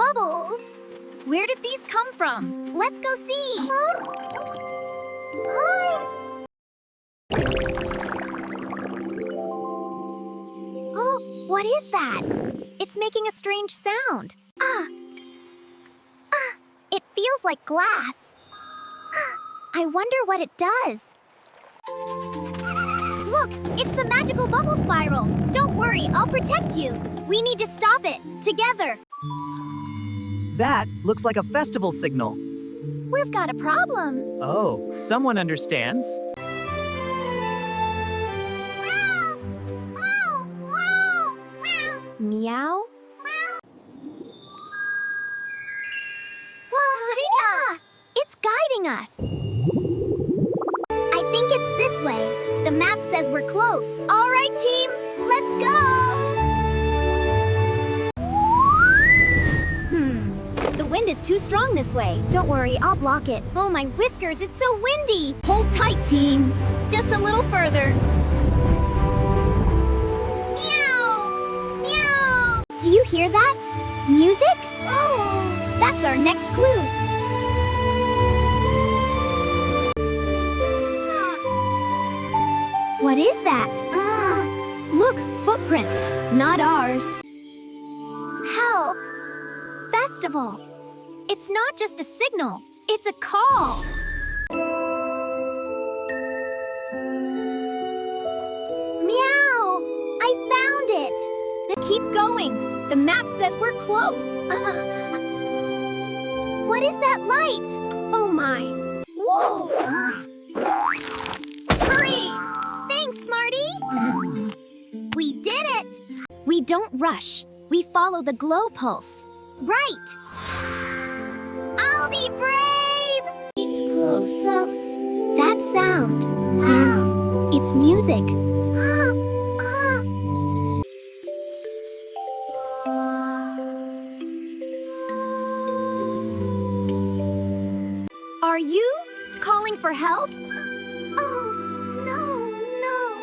Bubbles! Where did these come from? Let's go see! Oh, what is that? It's making a strange sound. It feels like glass. I wonder what it does. Look, it's the magical bubble spiral. Don't worry, I'll protect you. We need to stop it, together. That looks like a festival signal. We've got a problem. Oh, someone understands. Meow? Whoa, it's guiding us. I think it's this way. The map says we're close. All right, team, let's go! The wind is too strong this way. Don't worry, I'll block it. Oh, my whiskers, it's so windy. Hold tight, team. Just a little further. Meow! Meow! Do you hear that? Music? Oh, that's our next clue. What is that? Look, footprints. Not ours. Help! Festival. It's not just a signal. It's a call. Meow! I found it. Keep going. The map says we're close. What is that light? Oh my. Whoa! Hurry! Thanks, Smarty. We did it. We don't rush. We follow the glow pulse. Right. I'll be brave. It's close. That sound. It's music. Are you calling for help? Oh, no.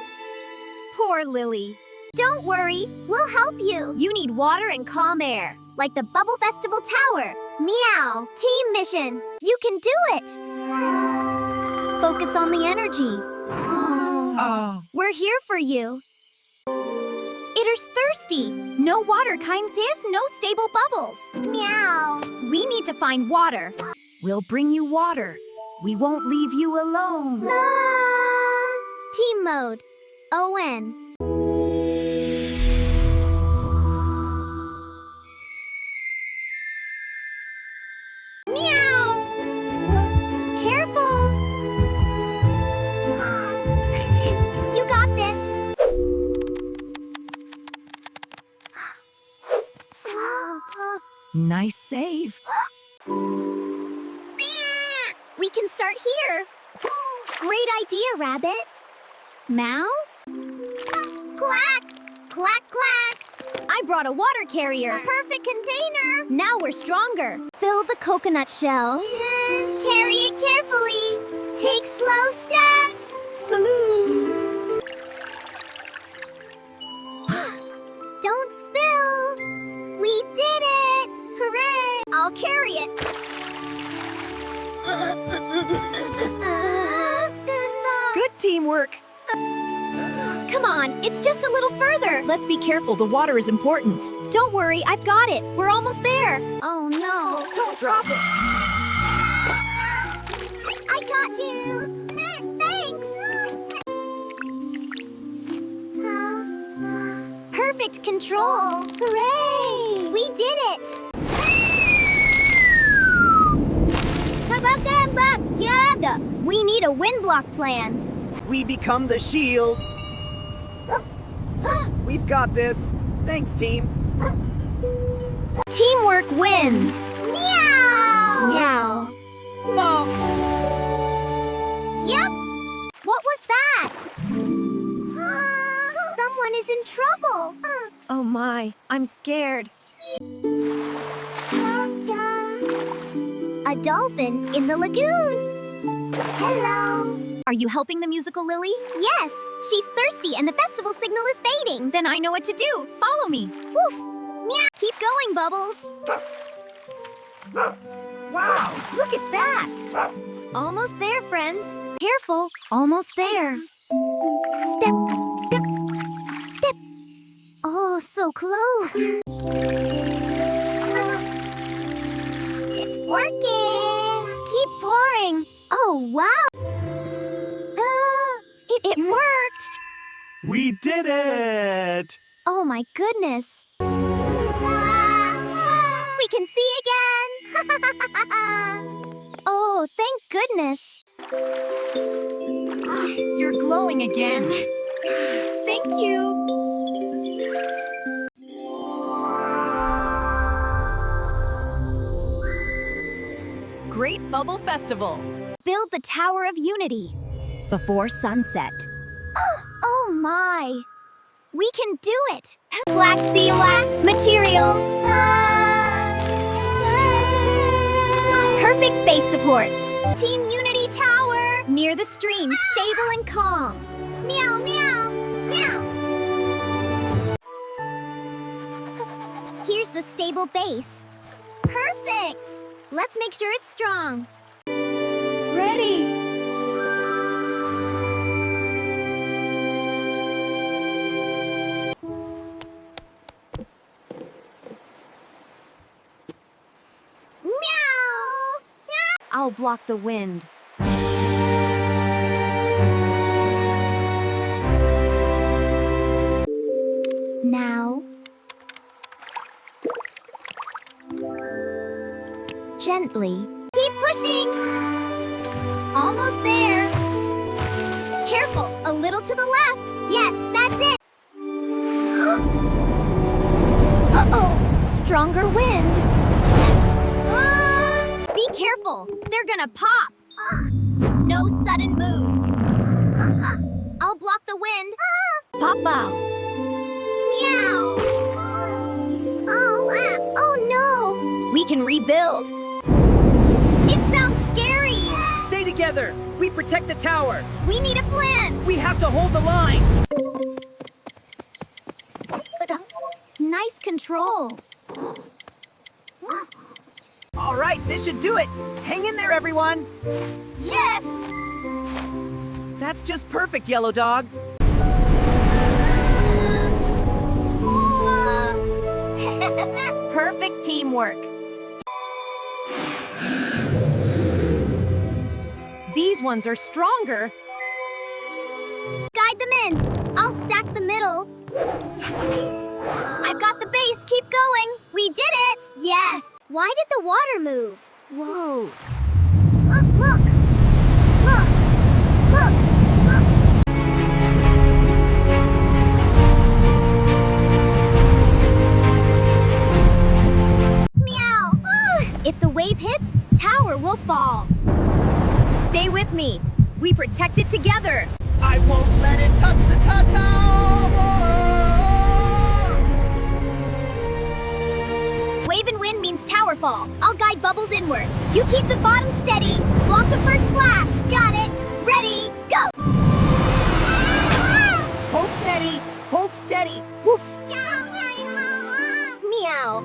Poor Lily. Don't worry, we'll help you. You need water and calm air, like the Bubble Festival Tower. Meow, team mission. You can do it. Focus on the energy. We're here for you. Itter's thirsty. No water comes his, no stable bubbles. Meow. We need to find water. We'll bring you water. We won't leave you alone. Team mode. ON. Meow! Careful! You got this! Nice save. We can start here. Great idea, Rabbit. Meow? Clack! Clack, clack! I brought a water carrier. Perfect container. Now we're stronger. Fill the coconut shell. Carry it carefully. Take slow steps. Salute! Don't spill. We did it! Hooray! I'll carry it. Good teamwork. Come on, it's just a little further. Let's be careful. The water is important. Don't worry, I've got it. We're almost there. Oh no. Don't drop it. I got you. Thanks. Perfect control. Hooray! We did it. We need a wind block plan. We become the shield. We've got this. Thanks, team. Teamwork wins. Meow. Meow. Yep. What was that? Someone is in trouble. Oh my, I'm scared. A dolphin in the lagoon. Hello. Are you helping the musical Lily? Yes, she's thirsty and the festival signal is fading. Then I know what to do. Follow me. Woof. Meow. Keep going, Bubbles. Wow, look at that! Almost there, friends. Careful, almost there. Step, step, step. Oh, so close. It's working. Keep pouring. Oh, wow. It worked. We did it! Oh, my goodness. We can see again. Oh, thank goodness. You're glowing again. Thank you. Great Bubble Festival. Build the Tower of Unity. Before sunset. Oh my! We can do it! Black sea materials. Perfect base supports. Team Unity Tower. Near the stream, stable and calm. Meow, meow, meow. Here's the stable base. Perfect! Let's make sure it's strong. Ready. Meow! I'll block the wind. Now, gently. Keep pushing! Almost there. Careful, a little to the left. Yes, that's it. Uh-oh, stronger wind. Be careful, they're gonna pop. No sudden moves. I'll block the wind. Pop out. Meow. Oh no. We can rebuild. It sounds scary. Stay together. We protect the tower. We need a plan. We have to hold the line. Nice control. All right, this should do it. Hang in there, everyone. Yes. That's just perfect, Yellow Dog. Perfect teamwork. These ones are stronger. Guide them in. I'll stack the middle. I've got the base. Keep going. We did it. Yes. Why did the water move? Whoa. Look, look. Look. Look. Look. Meow. If the wave hits, tower will fall. Stay with me. We protect it together. I won't let it touch the tower. Wave and wind means tower fall. I'll guide Bubbles inward. You keep the bottom steady. Block the first splash. Got it. Ready, go. Hold steady. Hold steady. Woof. Meow.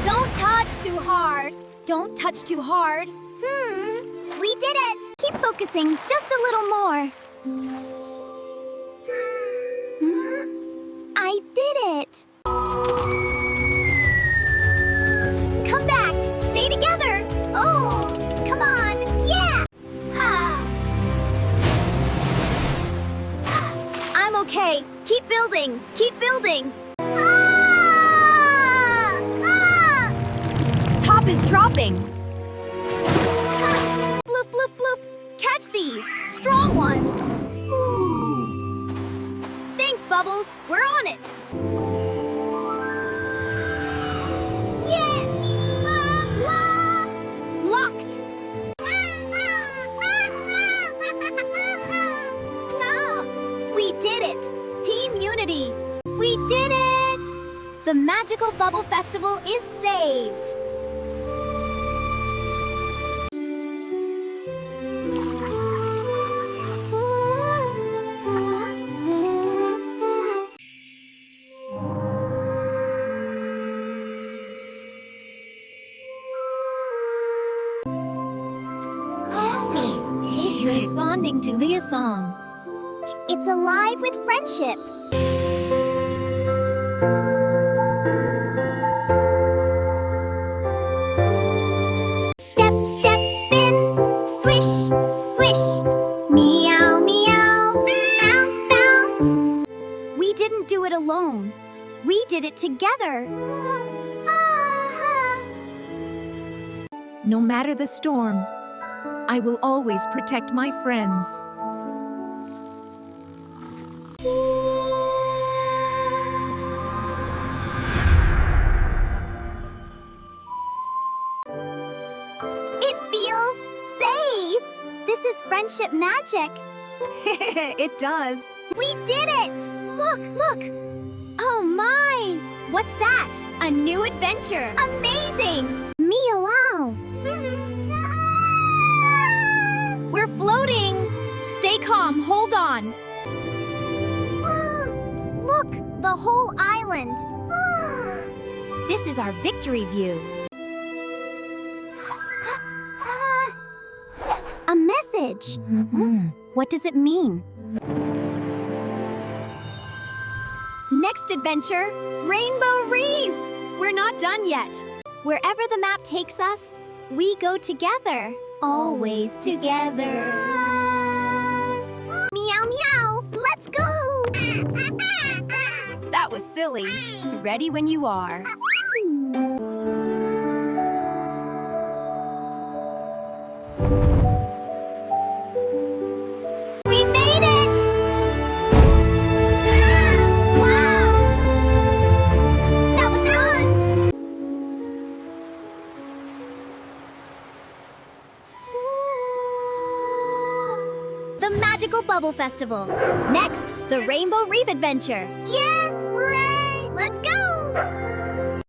Don't touch too hard. Don't touch too hard. We did it. Keep focusing just a little more. I did it. Come back. Stay together. Oh, come on. Yeah. I'm okay. Keep building. Keep building. Top is dropping. Bloop, bloop, bloop. Catch these. Strong ones. Thanks, Bubbles. We're on it. Yes. Locked. We did it. Team Unity. We did it. The magical Bubble Festival is saved. listening to Leah's song. It's alive with friendship. Step, step, spin. Swish, swish. Meow, meow. Bounce, bounce. We didn't do it alone. We did it together. No matter the storm, I will always protect my friends. It feels safe. This is friendship magic. It does. We did it! Look, look! Oh my! What's that? A new adventure. Amazing! Meow wow! We're floating. Stay calm. Hold on. Look, the whole island. This is our victory view. A message. What does it mean? Next adventure, Rainbow Reef! We're not done yet. Wherever the map takes us, we go together. Always together. Meow meow! Let's go! That was silly. Ready when you are. We made it! Wow! That was fun! The Magical Bubble Festival. Next, the Rainbow Reef Adventure. Yes!